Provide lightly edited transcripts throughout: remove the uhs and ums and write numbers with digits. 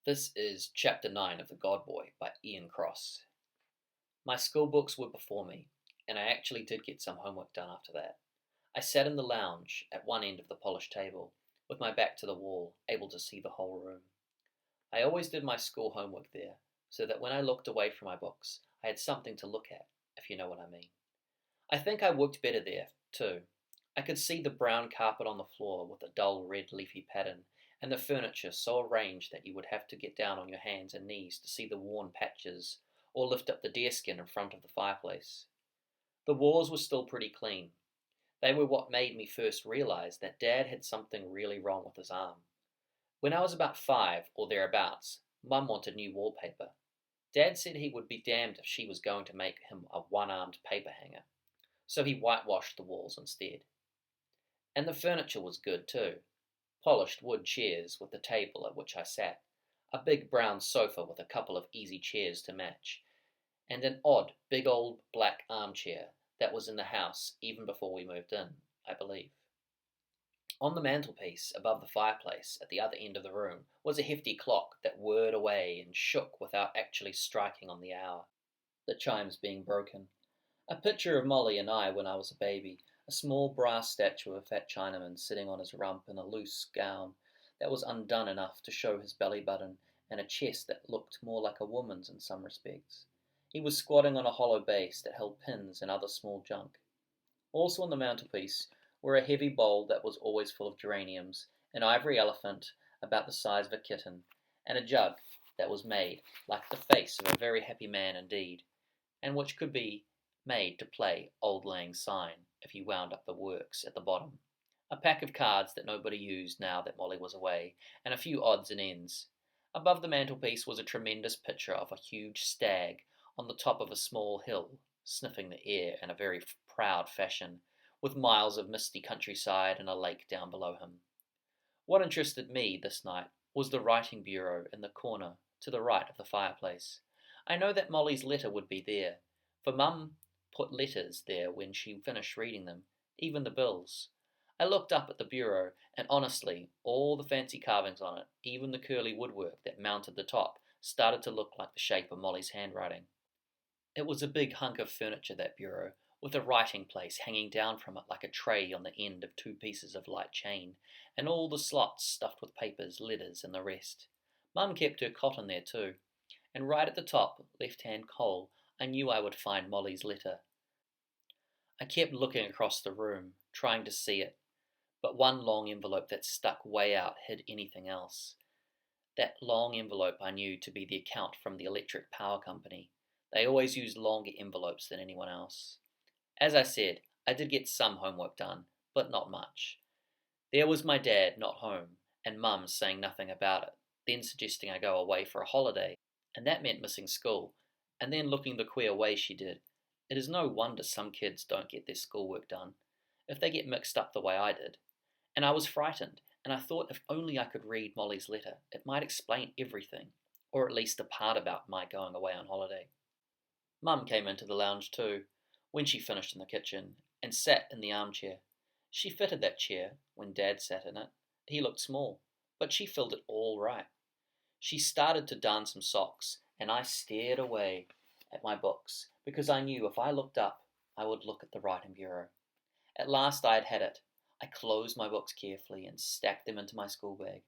This is Chapter 9 of The God Boy by Ian Cross. My school books were before me, and I actually did get some homework done after that. I sat in the lounge at one end of the polished table, with my back to the wall, able to see the whole room. I always did my school homework there, so that when I looked away from my books, I had something to look at, if you know what I mean. I think I worked better there, too. I could see the brown carpet on the floor with a dull red leafy pattern, and the furniture so arranged that you would have to get down on your hands and knees to see the worn patches, or lift up the deerskin in front of the fireplace. The walls were still pretty clean. They were what made me first realize that Dad had something really wrong with his arm. When I was about 5 or thereabouts, Mum wanted new wallpaper. Dad said he would be damned if she was going to make him a one-armed paper hanger, so he whitewashed the walls instead. And the furniture was good too. Polished wood chairs with the table at which I sat, a big brown sofa with a couple of easy chairs to match, and an odd, big old black armchair that was in the house even before we moved in, I believe. On the mantelpiece, above the fireplace, at the other end of the room, was a hefty clock that whirred away and shook without actually striking on the hour, the chimes being broken. A picture of Molly and I when I was a baby, a small brass statue of a fat Chinaman sitting on his rump in a loose gown that was undone enough to show his belly button, and a chest that looked more like a woman's in some respects. He was squatting on a hollow base that held pins and other small junk. Also on the mantelpiece were a heavy bowl that was always full of geraniums, an ivory elephant about the size of a kitten, and a jug that was made like the face of a very happy man indeed, and which could be made to play Auld Lang Syne if you wound up the works at the bottom. A pack of cards that nobody used now that Molly was away, and a few odds and ends. Above the mantelpiece was a tremendous picture of a huge stag on the top of a small hill, sniffing the air in a very proud fashion, with miles of misty countryside and a lake down below him. What interested me this night was the writing bureau in the corner to the right of the fireplace. I know that Molly's letter would be there, for Mum put letters there when she finished reading them, even the bills. I looked up at the bureau, and honestly, all the fancy carvings on it, even the curly woodwork that mounted the top, started to look like the shape of Molly's handwriting. It was a big hunk of furniture, that bureau, with a writing place hanging down from it like a tray on the end of two pieces of light chain, and all the slots stuffed with papers, letters, and the rest. Mum kept her cot in there too, and right at the top, left-hand hole, I knew I would find Molly's letter. I kept looking across the room, trying to see it, but one long envelope that stuck way out hid anything else. That long envelope I knew to be the account from the electric power company. They always used longer envelopes than anyone else. As I said, I did get some homework done, but not much. There was my dad not home, and Mum saying nothing about it, then suggesting I go away for a holiday, and that meant missing school, and then looking the queer way she did. It is no wonder some kids don't get their schoolwork done, if they get mixed up the way I did. And I was frightened, and I thought if only I could read Molly's letter, it might explain everything, or at least the part about my going away on holiday. Mum came into the lounge too, when she finished in the kitchen, and sat in the armchair. She fitted that chair when Dad sat in it. He looked small, but she filled it all right. She started to darn some socks, and I stared away at my books, because I knew if I looked up, I would look at the writing bureau. At last I had it. I closed my books carefully and stacked them into my school bag.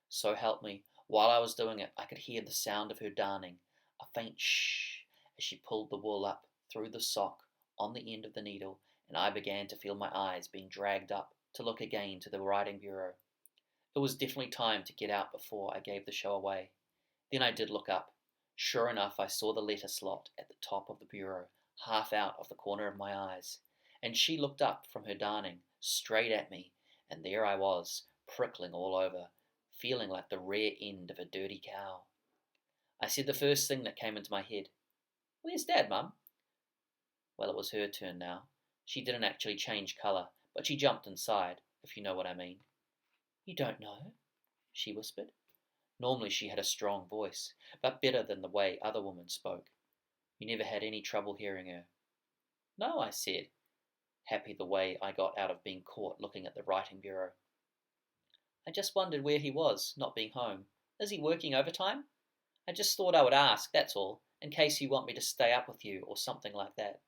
So help me, while I was doing it, I could hear the sound of her darning, a faint shh, as she pulled the wool up through the sock on the end of the needle, and I began to feel my eyes being dragged up to look again to the writing bureau. It was definitely time to get out before I gave the show away. Then I did look up. Sure enough, I saw the letter slot at the top of the bureau, half out of the corner of my eyes, and she looked up from her darning, straight at me, and there I was, prickling all over, feeling like the rear end of a dirty cow. I said the first thing that came into my head, "Where's Dad, Mum?" Well, it was her turn now. She didn't actually change colour, but she jumped inside, if you know what I mean. "You don't know?" she whispered. Normally she had a strong voice, but better than the way other women spoke. You never had any trouble hearing her. "No," I said, happy the way I got out of being caught looking at the writing bureau. "I just wondered where he was, not being home. Is he working overtime? I just thought I would ask, that's all, in case you want me to stay up with you or something like that.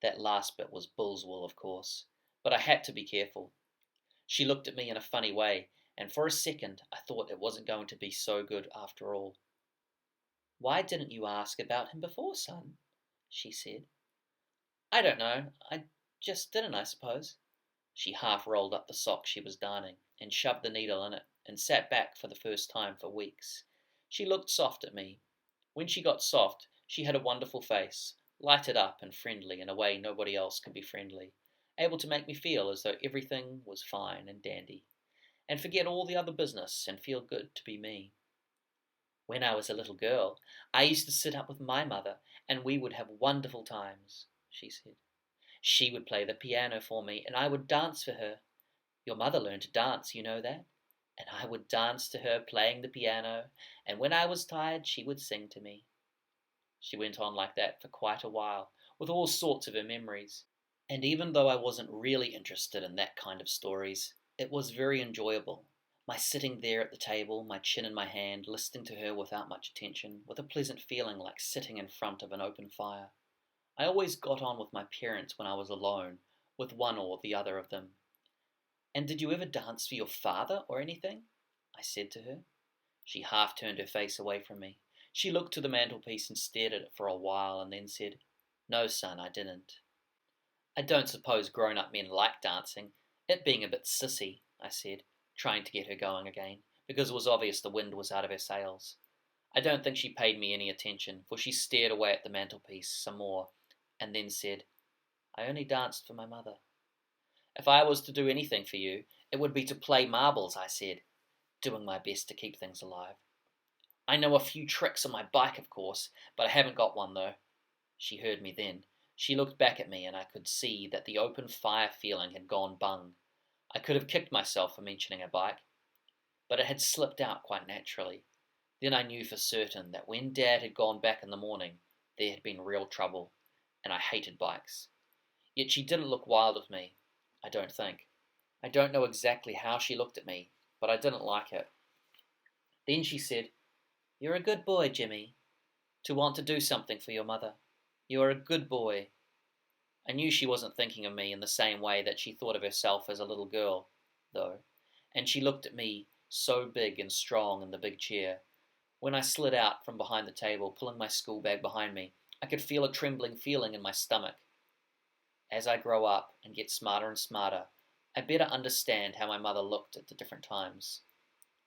That last bit was bull's wool, of course, but I had to be careful. She looked at me in a funny way, and for a second I thought it wasn't going to be so good after all. Why didn't you ask about him before, son? She said. I don't know. I just didn't, I suppose. She half rolled up the sock she was darning and shoved the needle in it and sat back for the first time for weeks. She looked soft at me. When she got soft, she had a wonderful face, lighted up and friendly in a way nobody else could be friendly, able to make me feel as though everything was fine and dandy, and forget all the other business and feel good to be me. When I was a little girl, I used to sit up with my mother, and we would have wonderful times, she said. She would play the piano for me, and I would dance for her. Your mother learned to dance, you know that? And I would dance to her playing the piano, and when I was tired she would sing to me. She went on like that for quite a while, with all sorts of her memories. And even though I wasn't really interested in that kind of stories, it was very enjoyable. My sitting there at the table, my chin in my hand, listening to her without much attention, with a pleasant feeling like sitting in front of an open fire. I always got on with my parents when I was alone, with one or the other of them. And did you ever dance for your father or anything? I said to her. She half turned her face away from me. She looked to the mantelpiece and stared at it for a while and then said, No, son, I didn't. I don't suppose grown-up men like dancing, it being a bit sissy, I said, trying to get her going again, because it was obvious the wind was out of her sails. I don't think she paid me any attention, for she stared away at the mantelpiece some more, and then said, I only danced for my mother. If I was to do anything for you, it would be to play marbles, I said, doing my best to keep things alive. I know a few tricks on my bike, of course, but I haven't got one, though. She heard me then. She looked back at me, and I could see that the open fire feeling had gone bung. I could have kicked myself for mentioning a bike, but it had slipped out quite naturally. Then I knew for certain that when Dad had gone back in the morning, there had been real trouble, and I hated bikes. Yet she didn't look wild with me, I don't think. I don't know exactly how she looked at me, but I didn't like it. Then she said, You're a good boy, Jimmy, to want to do something for your mother. You are a good boy. I knew she wasn't thinking of me in the same way that she thought of herself as a little girl, though, and she looked at me so big and strong in the big chair. When I slid out from behind the table, pulling my school bag behind me, I could feel a trembling feeling in my stomach. As I grow up and get smarter and smarter, I better understand how my mother looked at the different times.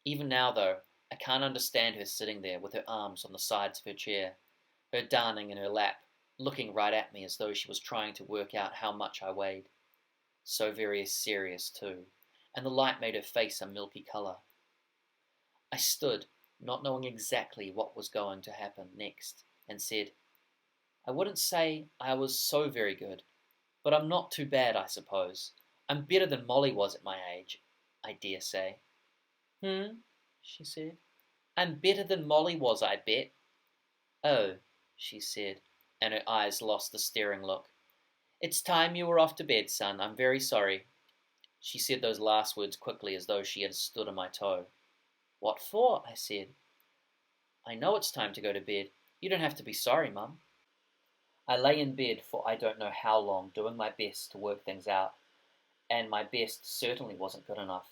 Even now, though, I can't understand her sitting there with her arms on the sides of her chair, her darning in her lap, looking right at me as though she was trying to work out how much I weighed. So very serious, too, and the light made her face a milky colour. I stood, not knowing exactly what was going to happen next, and said, I wouldn't say I was so very good, but I'm not too bad, I suppose. I'm better than Molly was at my age, I dare say. She said. I'm better than Molly was, I bet. Oh, she said, and her eyes lost the staring look. It's time you were off to bed, son. I'm very sorry. She said those last words quickly as though she had stood on my toe. What for? I said. I know it's time to go to bed. You don't have to be sorry, Mum. I lay in bed for I don't know how long, doing my best to work things out, and my best certainly wasn't good enough.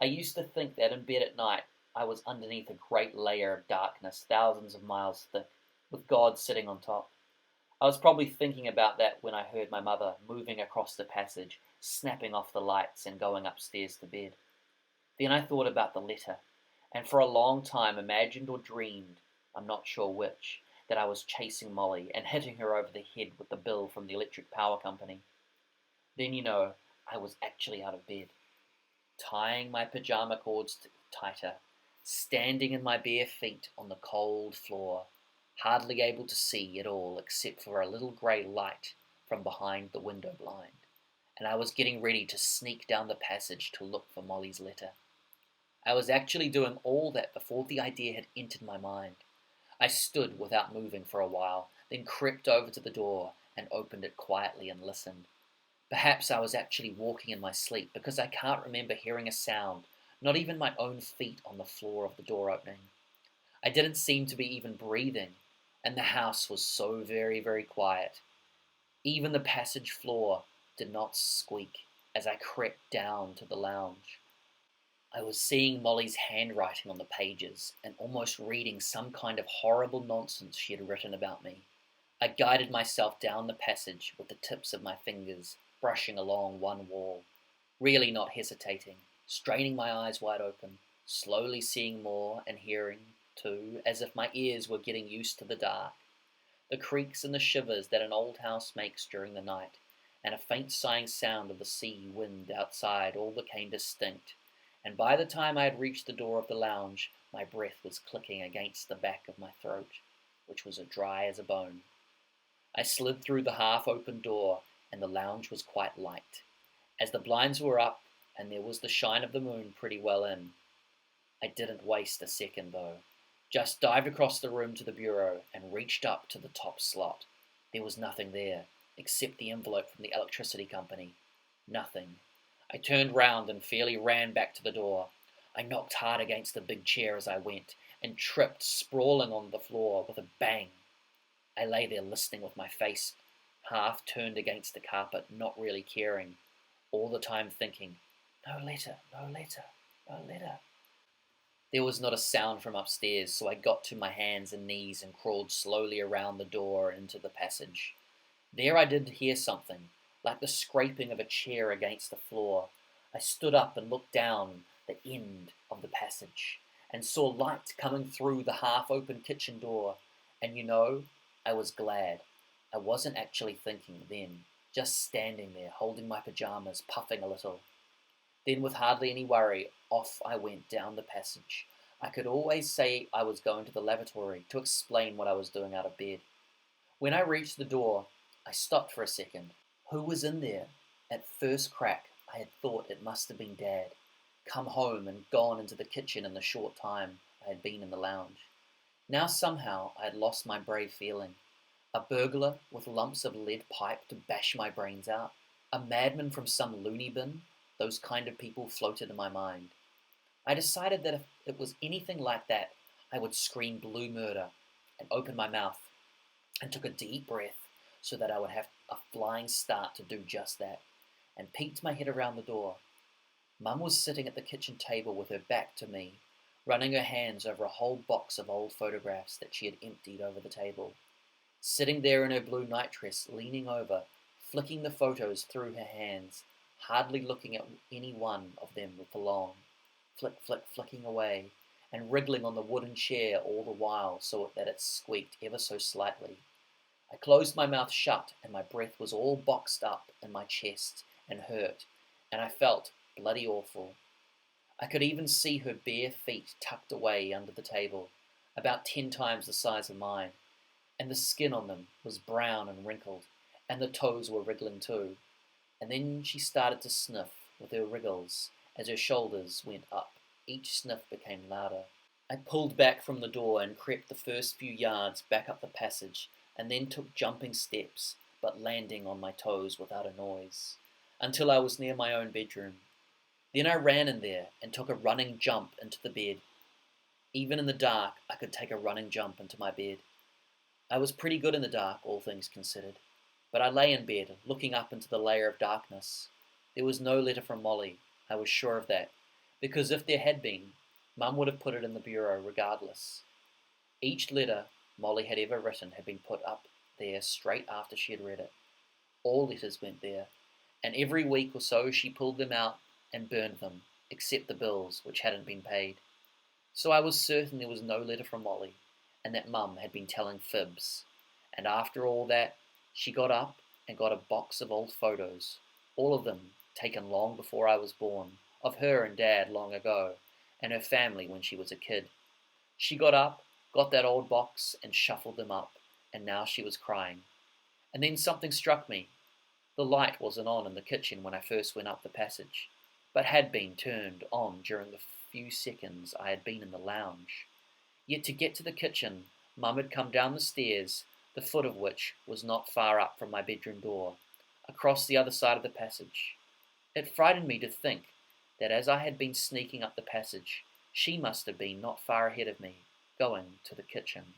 I used to think that in bed at night I was underneath a great layer of darkness thousands of miles thick, with God sitting on top. I was probably thinking about that when I heard my mother moving across the passage, snapping off the lights and going upstairs to bed. Then I thought about the letter, and for a long time imagined or dreamed, I'm not sure which, that I was chasing Molly and hitting her over the head with the bill from the electric power company. Then, I was actually out of bed, tying my pyjama cords tighter, standing in my bare feet on the cold floor, hardly able to see at all except for a little grey light from behind the window blind, and I was getting ready to sneak down the passage to look for Molly's letter. I was actually doing all that before the idea had entered my mind. I stood without moving for a while, then crept over to the door and opened it quietly and listened. Perhaps I was actually walking in my sleep, because I can't remember hearing a sound, not even my own feet on the floor of the door opening. I didn't seem to be even breathing, and the house was so very, very quiet. Even the passage floor did not squeak as I crept down to the lounge. I was seeing Molly's handwriting on the pages and almost reading some kind of horrible nonsense she had written about me. I guided myself down the passage with the tips of my fingers brushing along one wall, really not hesitating, straining my eyes wide open, slowly seeing more and hearing, too, as if my ears were getting used to the dark. The creaks and the shivers that an old house makes during the night, and a faint sighing sound of the sea wind outside all became distinct, and by the time I had reached the door of the lounge, my breath was clicking against the back of my throat, which was as dry as a bone. I slid through the half-open door, and the lounge was quite light, as the blinds were up, and there was the shine of the moon pretty well in. I didn't waste a second, though. Just dived across the room to the bureau and reached up to the top slot. There was nothing there, except the envelope from the electricity company. Nothing. I turned round and fairly ran back to the door. I knocked hard against the big chair as I went, and tripped sprawling on the floor with a bang. I lay there listening with my face half turned against the carpet, not really caring, all the time thinking, no letter, no letter, no letter. There was not a sound from upstairs, so I got to my hands and knees and crawled slowly around the door and into the passage. There I did hear something, like the scraping of a chair against the floor. I stood up and looked down the end of the passage, and saw light coming through the half-open kitchen door, and I was glad. I wasn't actually thinking then, just standing there, holding my pajamas, puffing a little. Then, with hardly any worry, off I went down the passage. I could always say I was going to the lavatory to explain what I was doing out of bed. When I reached the door, I stopped for a second. Who was in there? At first crack, I had thought it must have been Dad, come home and gone into the kitchen in the short time I had been in the lounge. Now somehow I had lost my brave feeling. A burglar with lumps of lead pipe to bash my brains out? A madman from some loony bin? Those kind of people floated in my mind. I decided that if it was anything like that, I would scream blue murder and open my mouth and took a deep breath so that I would have a flying start to do just that, and peeked my head around the door. Mum was sitting at the kitchen table with her back to me, running her hands over a whole box of old photographs that she had emptied over the table. Sitting there in her blue nightdress, leaning over, flicking the photos through her hands, hardly looking at any one of them for long, flicking away, and wriggling on the wooden chair all the while so that it squeaked ever so slightly. I closed my mouth shut, and my breath was all boxed up in my chest and hurt, and I felt bloody awful. I could even see her bare feet tucked away under the table, about 10 times the size of mine, and the skin on them was brown and wrinkled, and the toes were wriggling too. And then she started to sniff with her wriggles as her shoulders went up. Each sniff became louder. I pulled back from the door and crept the first few yards back up the passage, and then took jumping steps, but landing on my toes without a noise, until I was near my own bedroom. Then I ran in there and took a running jump into the bed. Even in the dark, I could take a running jump into my bed. I was pretty good in the dark, all things considered, but I lay in bed, looking up into the layer of darkness. There was no letter from Molly, I was sure of that, because if there had been, Mum would have put it in the bureau regardless. Each letter Molly had ever written had been put up there straight after she had read it. All letters went there, and every week or so she pulled them out and burned them, except the bills, which hadn't been paid. So I was certain there was no letter from Molly, and that Mum had been telling fibs. And after all that, she got up and got a box of old photos, all of them taken long before I was born, of her and Dad long ago, and her family when she was a kid. She got up, got that old box, and shuffled them up, and now she was crying. And then something struck me. The light wasn't on in the kitchen when I first went up the passage, but had been turned on during the few seconds I had been in the lounge. Yet to get to the kitchen, Mum had come down the stairs, the foot of which was not far up from my bedroom door, across the other side of the passage. It frightened me to think that as I had been sneaking up the passage, she must have been not far ahead of me, going to the kitchen.